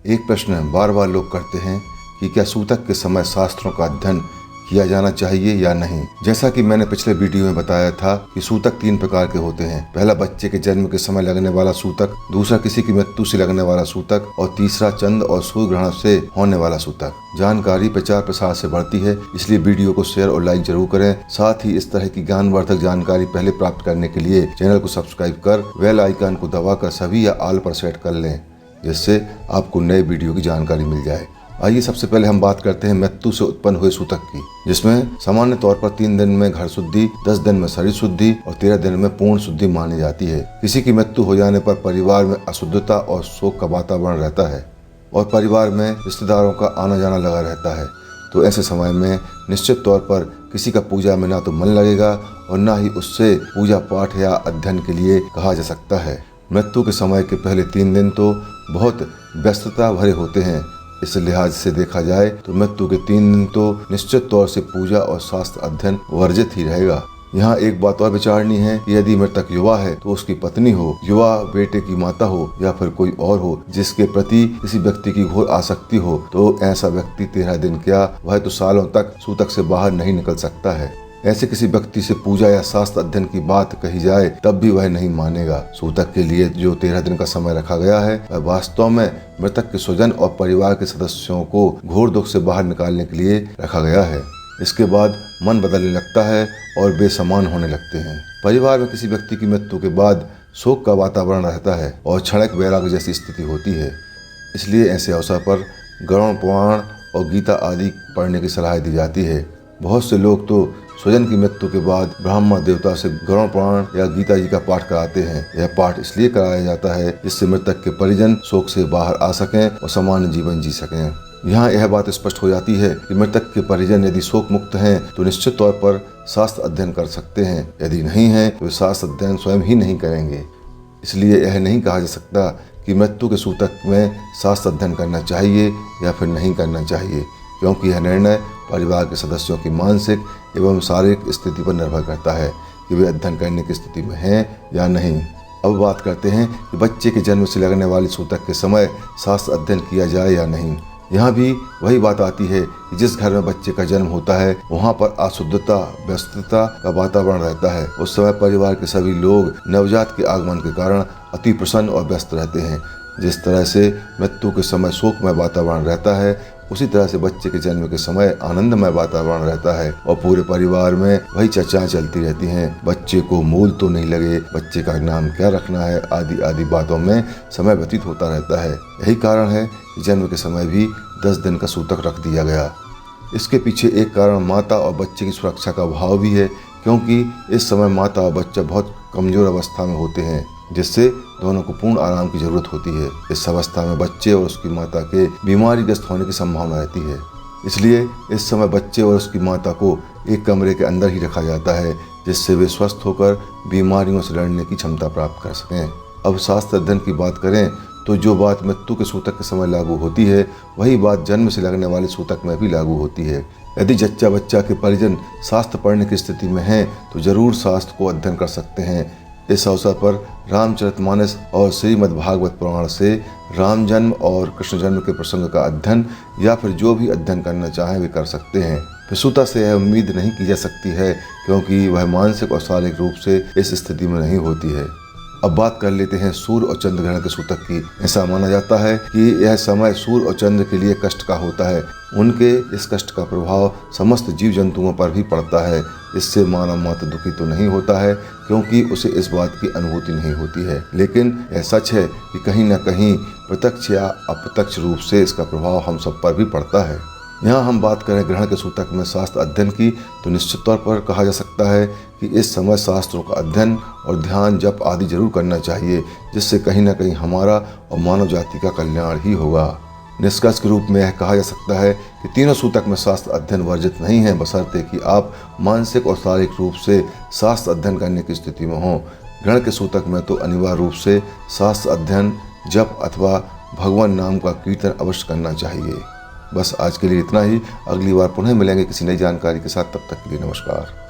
एक प्रश्न बार बार लोग करते हैं कि क्या सूतक के समय शास्त्रों का अध्ययन किया जाना चाहिए या नहीं। जैसा कि मैंने पिछले वीडियो में बताया था कि सूतक 3 प्रकार के होते हैं। पहला बच्चे के जन्म के समय लगने वाला सूतक, दूसरा किसी की मृत्यु से लगने वाला सूतक और तीसरा चंद्र और सूर्य ग्रहण से होने वाला सूतक। जानकारी प्रचार प्रसार से बढ़ती है, इसलिए वीडियो को शेयर और लाइक जरूर करें। साथ ही इस तरह की ज्ञानवर्धक जानकारी पहले प्राप्त करने के लिए चैनल को सब्सक्राइब कर बेल आइकन को दबाकर सभी या ऑल पर सेट कर लें, जिससे आपको नए वीडियो की जानकारी मिल जाए। आइए सबसे पहले हम बात करते हैं मृत्यु से उत्पन्न हुए सूतक की, जिसमें सामान्य तौर पर 3 दिन में घर शुद्धि, 10 दिन में शरीर शुद्धि और 13 दिन में पूर्ण शुद्धि मानी जाती है। किसी की मृत्यु हो जाने पर परिवार में अशुद्धता और शोक का वातावरण रहता है और परिवार में रिश्तेदारों का आना जाना लगा रहता है। तो ऐसे समय में निश्चित तौर पर किसी का पूजा में ना तो मन लगेगा और ना ही उससे पूजा पाठ या अध्ययन के लिए कहा जा सकता है। मृत्यु के समय के पहले 3 दिन तो बहुत व्यस्तता भरे होते हैं। इस लिहाज से देखा जाए तो मृत्यु के 3 दिन तो निश्चित तौर से पूजा और शास्त्र अध्ययन वर्जित ही रहेगा। यहाँ एक बात और विचारनी है कि यदि मृतक युवा है तो उसकी पत्नी हो, युवा बेटे की माता हो या फिर कोई और हो जिसके प्रति किसी व्यक्ति की घोर आसक्ति हो, तो ऐसा व्यक्ति 13 दिन क्या वह तो सालों तक सूतक से बाहर नहीं निकल सकता है। ऐसे किसी व्यक्ति से पूजा या शास्त्र अध्ययन की बात कही जाए तब भी वह नहीं मानेगा। सूतक के लिए जो 13 दिन का समय रखा गया है वह वास्तव में मृतक के स्वजन और परिवार के सदस्यों को घोर दुख से बाहर निकालने के लिए रखा गया है। इसके बाद मन बदलने लगता है और बेसमान होने लगते हैं। परिवार में किसी व्यक्ति की मृत्यु के बाद शोक का वातावरण रहता है और क्षणिक वैराग्य जैसी स्थिति होती है। इसलिए ऐसे अवसर पर गरुड़ पुराण और गीता आदि पढ़ने की सलाह दी जाती है। बहुत से लोग तो स्वजन की मृत्यु के बाद ब्राह्मण देवता से गरुड़ पुराण या गीता जी का पाठ कराते हैं। यह पाठ इसलिए कराया जाता है जिससे मृतक के परिजन शोक से बाहर आ सकें और सामान्य जीवन जी सकें। यहाँ यह बात स्पष्ट हो जाती है कि मृतक के परिजन यदि शोक मुक्त हैं तो निश्चित तौर पर शास्त्र अध्ययन कर सकते हैं, यदि नहीं है तो शास्त्र अध्ययन स्वयं ही नहीं करेंगे। इसलिए यह नहीं कहा जा सकता कि मृत्यु के सूतक में शास्त्र अध्ययन करना चाहिए या फिर नहीं करना चाहिए, क्योंकि यह निर्णय परिवार के सदस्यों की मानसिक एवं शारीरिक स्थिति पर निर्भर करता है कि वे अध्ययन करने की स्थिति में हैं या नहीं। अब बात करते हैं कि बच्चे के जन्म से लगने वाली सूतक के समय शास्त्र अध्ययन किया जाए या नहीं। यहाँ भी वही बात आती है कि जिस घर में बच्चे का जन्म होता है वहाँ पर अशुद्धता, व्यस्तता का वातावरण रहता है। उस समय परिवार के सभी लोग नवजात के आगमन के कारण अति प्रसन्न और व्यस्त रहते हैं। जिस तरह से मृत्यु के समय शोकमय वातावरण रहता है, उसी तरह से बच्चे के जन्म के समय आनंदमय वातावरण रहता है और पूरे परिवार में वही चर्चाएं चलती रहती हैं। बच्चे को मूल तो नहीं लगे, बच्चे का नाम क्या रखना है, आदि आदि बातों में समय व्यतीत होता रहता है। यही कारण है कि जन्म के समय भी 10 दिन का सूतक रख दिया गया। इसके पीछे एक कारण माता और बच्चे की सुरक्षा का भाव भी है, क्योंकि इस समय माता और बच्चा बहुत कमजोर अवस्था में होते हैं, जिससे दोनों को पूर्ण आराम की जरूरत होती है। इस अवस्था में बच्चे और उसकी माता के बीमारीग्रस्त होने की संभावना रहती है। इसलिए इस समय बच्चे और उसकी माता को एक कमरे के अंदर ही रखा जाता है, जिससे वे स्वस्थ होकर बीमारियों से लड़ने की क्षमता प्राप्त कर सकें। अब शास्त्र अध्ययन की बात करें तो जो बात मृत्यु के सूतक के समय लागू होती है वही बात जन्म से लगने वाले सूतक में भी लागू होती है। यदि जच्चा बच्चा के परिजन शास्त्र पढ़ने की स्थिति में हैं तो जरूर शास्त्र को अध्ययन कर सकते हैं। इस अवसर पर रामचरितमानस और श्रीमद् भागवत पुराण से राम जन्म और कृष्ण जन्म के प्रसंग का अध्ययन या फिर जो भी अध्ययन करना चाहें वे कर सकते हैं। प्रसूता से यह उम्मीद नहीं की जा सकती है, क्योंकि वह मानसिक और शारीरिक रूप से इस स्थिति में नहीं होती है। अब बात कर लेते हैं सूर्य और चंद्र ग्रहण के सूतक की। ऐसा माना जाता है कि यह समय सूर्य और चंद्र के लिए कष्ट का होता है। उनके इस कष्ट का प्रभाव समस्त जीव जंतुओं पर भी पड़ता है। इससे मानव मात्र दुखी तो नहीं होता है, क्योंकि उसे इस बात की अनुभूति नहीं होती है, लेकिन यह सच है कि कहीं न कहीं प्रत्यक्ष या अप्रत्यक्ष रूप से इसका प्रभाव हम सब पर भी पड़ता है। यहाँ हम बात करें ग्रहण के सूतक में शास्त्र अध्ययन की, तो निश्चित तौर पर कहा जा सकता है कि इस समय शास्त्रों का अध्ययन और ध्यान जप आदि जरूर करना चाहिए, जिससे कहीं न कहीं हमारा और मानव जाति का कल्याण ही होगा। निष्कर्ष के रूप में यह कहा जा सकता है कि तीनों सूतक में शास्त्र अध्ययन वर्जित नहीं है, बशर्ते कि आप मानसिक और शारीरिक रूप से शास्त्र अध्ययन करने की स्थिति में हों। ग्रहण के सूतक में तो अनिवार्य रूप से शास्त्र अध्ययन, जप अथवा भगवान नाम का कीर्तन अवश्य करना चाहिए। बस आज के लिए इतना ही। अगली बार पुनः मिलेंगे किसी नई जानकारी के साथ। तब तक के लिए नमस्कार।